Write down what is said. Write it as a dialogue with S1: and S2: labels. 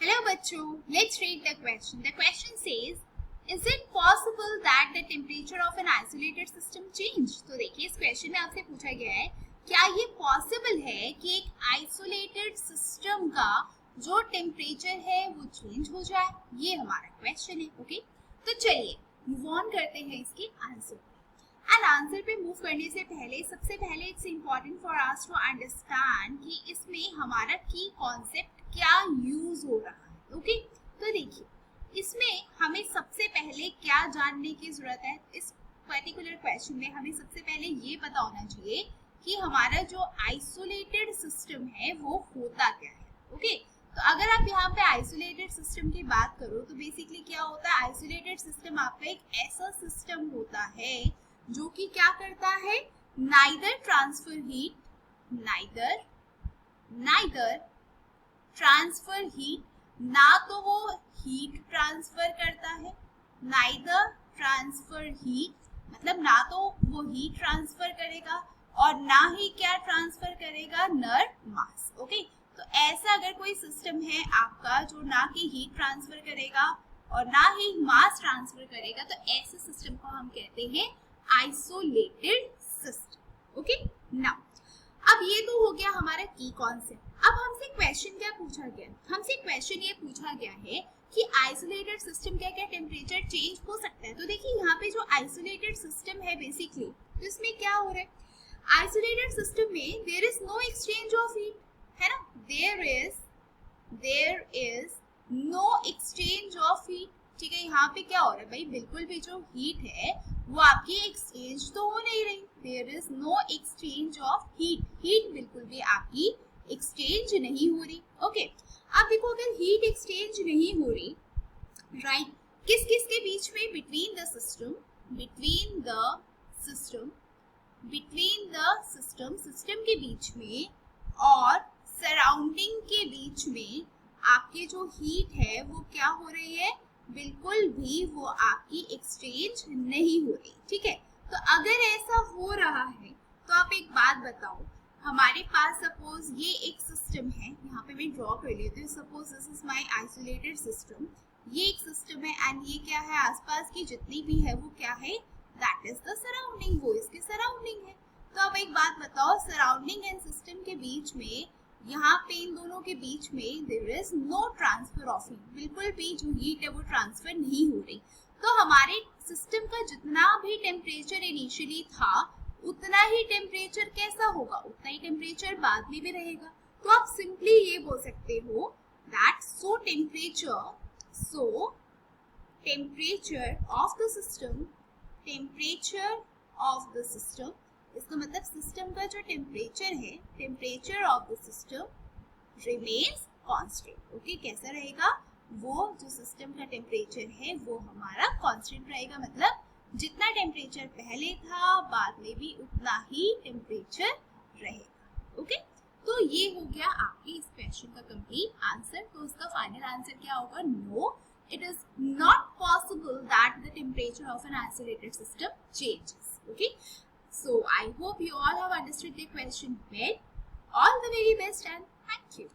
S1: Hello बच्चों, let's read the question. The question says, is it possible that the temperature of an isolated system change? तो देखिए इस question में आपसे पूछा गया है क्या ये पॉसिबल है कि एक आइसोलेटेड सिस्टम का जो टेम्परेचर है वो चेंज हो जाए। ये हमारा क्वेश्चन है। ओके, तो चलिए मूव ऑन करते हैं इसके आंसर। एंड आंसर पे मूव करने से पहले सबसे पहले it's important for us to understand कि इसमें हमारा की कॉन्सेप्ट क्या यूज हो रहा है। ओके, तो देखिए इसमें हमें सबसे पहले क्या जानने की जरूरत है। इस पर्टिकुलर क्वेश्चन में हमें सबसे पहले ये पता होना चाहिए कि हमारा जो आइसोलेटेड सिस्टम है वो होता क्या है। ओके, तो अगर आप यहाँ पे आइसोलेटेड सिस्टम की बात करो तो बेसिकली क्या होता है, आइसोलेटेड सिस्टम आपका एक ऐसा सिस्टम होता है जो कि क्या करता है, नाइदर ट्रांसफर हीट, ना तो वो हीट ट्रांसफर करता है, नाइदर ट्रांसफर हीट मतलब ना तो वो हीट ट्रांसफर करेगा और ना ही क्या ट्रांसफर करेगा, नर मास। ओके, तो ऐसा अगर कोई सिस्टम है आपका जो ना कि हीट ट्रांसफर करेगा और ना ही मास ट्रांसफर करेगा, तो ऐसे सिस्टम को हम कहते हैं आइसोलेटेड सिस्टम। ओके, नाउ अब ये तो हो गया हमारा की कॉन्सेप्ट। अब हमसे क्वेश्चन क्या पूछा गया, हमसे क्वेश्चन ये पूछा गया है कि आइसोलेटेड सिस्टम क्या क्या टेम्परेचर चेंज हो सकता है। तो देखिए यहाँ पे जो आइसोलेटेड सिस्टम है बेसिकली, तो इसमें क्या हो रहा है, आइसोलेटेड सिस्टम में there is no exchange of heat, है ना, there is no exchange of heat. ठीक है, यहाँ पे क्या हो रहा है भाई, बिल्कुल भी जो हीट है वो आपकी एक्सचेंज तो हो नहीं रही। There is no exchange of heat बिल्कुल भी आपकी एक्सचेंज नहीं हो रही। ओके, अब देखो अगर हीट एक्सचेंज नहीं हो रही, राइट, किस किस के बीच में, बिटवीन द सिस्टम के बीच में और सराउंडिंग के बीच में आपके जो हीट है वो क्या हो रही है, बिल्कुल भी वो आपकी एक्सचेंज नहीं हो रही। ठीक है, तो अगर ऐसा हो रहा है तो आप एक बात बताओ, हमारे पास सपोज ये एक सिस्टम है, यहाँ पे मैं ड्रॉ कर लेती हूँ, suppose this is my isolated system, ये एक सिस्टम है एंड ये क्या है, आसपास की जितनी भी है वो क्या है, दैट इज द सराउंडिंग, वो इसके सराउंडिंग है। तो अब एक बात बताओ, सराउंडिंग एंड सिस्टम के बीच में, यहाँ पे इन दोनों के बीच में there is no transfer of heat, बिल्कुल भी जो हीट है वो ट्रांसफर नहीं हो रही। तो हमारे सिस्टम का जितना भी टेम्परेचर इनिशियली था उतना ही टेम्परेचर कैसा होगा, उतना ही टेम्परेचर बाद में भी रहेगा। तो आप सिंपली ये बोल सकते हो that temperature of the system, इसका मतलब सिस्टम का जो टेम्परेचर है, temperature of the system remains constant. Okay, कैसा रहेगा, वो जो सिस्टम का टेम्परेचर है वो हमारा कांस्टेंट रहेगा, मतलब जितना टेम्परेचर पहले था बाद में भी उतना ही टेम्परेचर रहेगा। ओके, तो ये हो गया आपके इस क्वेश्चन का कंप्लीट आंसर। तो उसका फाइनल आंसर क्या होगा, no, it is not possible that the temperature of an isolated system changes. Okay, so I hope you all have understood the question well. All the very best and thank you.